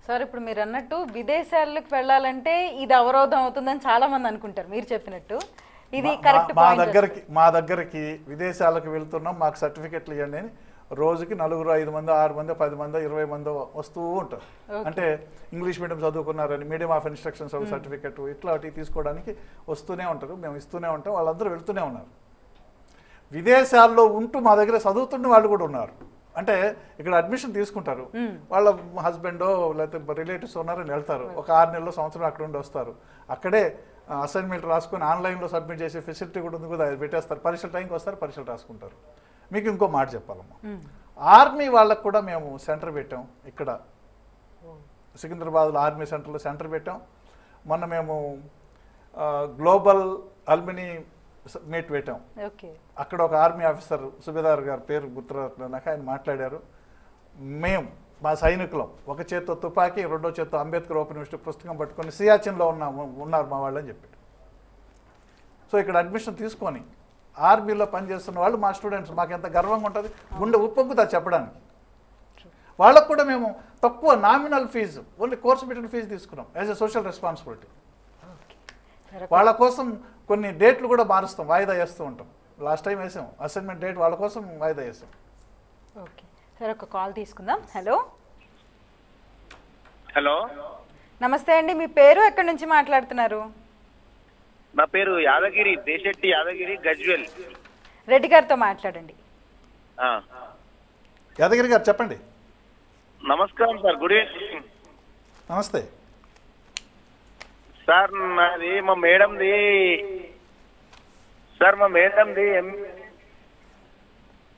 Sir ఇప్పుడు మీరు అన్నట్టు విదేశాలకు వెళ్ళాలంటే ఇది అవరోధం అవుతుందని చాలా మంది అనుకుంటారు. మీరు చెప్పినట్టు ఇది కరెక్ట్ పాయింట్. మా దగ్గరికి విదేశాలకు వెళ్తున్నాం, మాకు సర్టిఫికెట్లు ఇవ్వండి అని రోజుకి 4, 5 మంది, 6 మంది, 10 మంది, 20 మంది వస్తూ ఉంటారు. అంటే ఇంగ్లీష్ మీడియం చదువుకున్నారని మీడియం ఆఫ్ ఇన్స్ట్రక్షన్స్ సర్టిఫికెట్ ఇట్లాంటివి తీసుకోవడానికి వస్తూనే ఉంటారు. మేము ఇస్తూనే ఉంటాం, వాళ్ళందరూ వెళ్తూనే ఉన్నారు. విదేశాల్లో ఉంటూ మా దగ్గర చదువుతున్న వాళ్ళు కూడా ఉన్నారు. అంటే ఇక్కడ అడ్మిషన్ తీసుకుంటారు, వాళ్ళ హస్బెండో లేకపోతే రిలేటివ్స్ ఉన్నారని వెళ్తారు. ఒక 6 నెలలు, సంవత్సరం అక్కడ ఉండి వస్తారు. అక్కడే అసైన్మెంట్ రాసుకొని ఆన్లైన్లో సబ్మిట్ చేసే ఫెసిలిటీ కూడా ఉంది కదా, అది పెట్టేస్తారు. పరీక్షల టైంకి వస్తారు, పరీక్షలు రాసుకుంటారు. మీకు ఇంకో మాట చెప్పాలమ్మా, ఆర్మీ వాళ్ళకు కూడా మేము సెంటర్ పెట్టాం. ఇక్కడ సికింద్రాబాద్లో ఆర్మీ సెంటర్లో సెంటర్ పెట్టాం. మొన్న మేము గ్లోబల్ అల్మినీ మీట్ పెట్టాం. అక్కడ ఒక ఆర్మీ ఆఫీసర్ సుబేదార్ గారు పేరు గుర్తురాక ఆయన మాట్లాడారు. మేము మా సైనికులం ఒక చేత్తో తుపాకీ, రెండో చేత్తో అంబేద్కర్ ఓపెన్ యూనివర్సిటీ పుస్తకం పట్టుకొని సియాచిన్లో ఉన్నారు మా వాళ్ళని చెప్పాడు. సో ఇక్కడ అడ్మిషన్ తీసుకొని ఆర్మీలో పనిచేస్తున్న వాళ్ళు మా స్టూడెంట్స్, మాకు ఎంత గర్వంగా ఉంటుంది, గుండె ఉప్పొంగుతా చెప్పడానికి. వాళ్ళకు కూడా మేము తక్కువ నామినల్ ఫీజు, ఓన్లీ కోర్సు పెట్టిన ఫీజు తీసుకున్నాం యాజ్ ఎ సోషల్ రెస్పాన్సిబిలిటీ. వాళ్ళ కోసం కొన్ని డేట్లు కూడా మారుస్తాం, వాయిదా వేస్తూ ఉంటాం. లాస్ట్ టైం వేసాం అసైన్మెంట్ డేట్, వాళ్ళ కోసం వాయిదా వేసాం. ఓకే సార్, ఒక కాల్ తీసుకుందాం. హలో హలో నమస్తే అండి, మీ పేరు ఎక్కడి నుంచి మాట్లాడుతున్నారు? నా పేరు యాదగిరి, దేశెట్టి యాదగిరి, గజ్వెల్. రెడ్డి గారితో మాట్లాడండి. యాదగిరి గారు చెప్పండి. నమస్కారం సార్, గుడ్ ఈవినింగ్. నమస్తే సార్, నాది మా మేడంది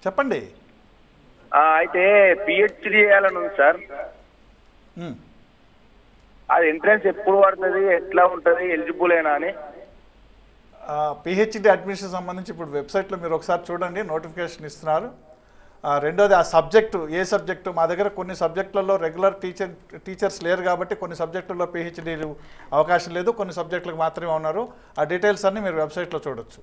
చెప్పండి. అయితే పిహెచ్డి చేయాలని ఉంది సార్. అది ఎంట్రన్స్ ఎప్పుడు పడుతుంది, ఎట్లా ఉంటుంది, ఎలిజిబుల్ అయినా అని. పిహెచ్డి అడ్మిషన్ సంబంధించి ఇప్పుడు వెబ్సైట్లో మీరు ఒకసారి చూడండి, నోటిఫికేషన్ ఇస్తున్నారు. రెండోది ఆ సబ్జెక్టు, ఏ సబ్జెక్టు, మా దగ్గర కొన్ని సబ్జెక్టులలో రెగ్యులర్ టీచర్స్ లేరు కాబట్టి కొన్ని సబ్జెక్టుల్లో పిహెచ్డీలు అవకాశం లేదు, కొన్ని సబ్జెక్టులకు మాత్రమే ఉన్నారు. ఆ డీటెయిల్స్ అన్నీ మీరు వెబ్సైట్లో చూడొచ్చు.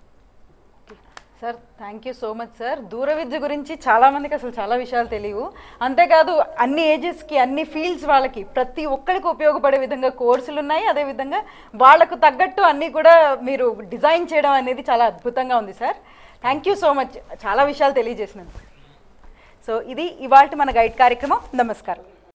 Sir thank you so much sir. దూర విద్య గురించి చాలామందికి అసలు చాలా విషయాలు తెలియవు. అంతేకాదు అన్ని ఏజెస్కి, అన్ని ఫీల్డ్స్ వాళ్ళకి, ప్రతి ఒక్కరికి ఉపయోగపడే విధంగా కోర్సులు ఉన్నాయి. అదేవిధంగా వాళ్లకు తగ్గట్టు అన్నీ కూడా మీరు డిజైన్ చేయడం అనేది చాలా అద్భుతంగా ఉంది sir. Thank you so much, చాలా విషయాలు తెలియజేసినందుకు. సో ఇది ఇవాల్టి మన గైడ్ కార్యక్రమం. నమస్కారం.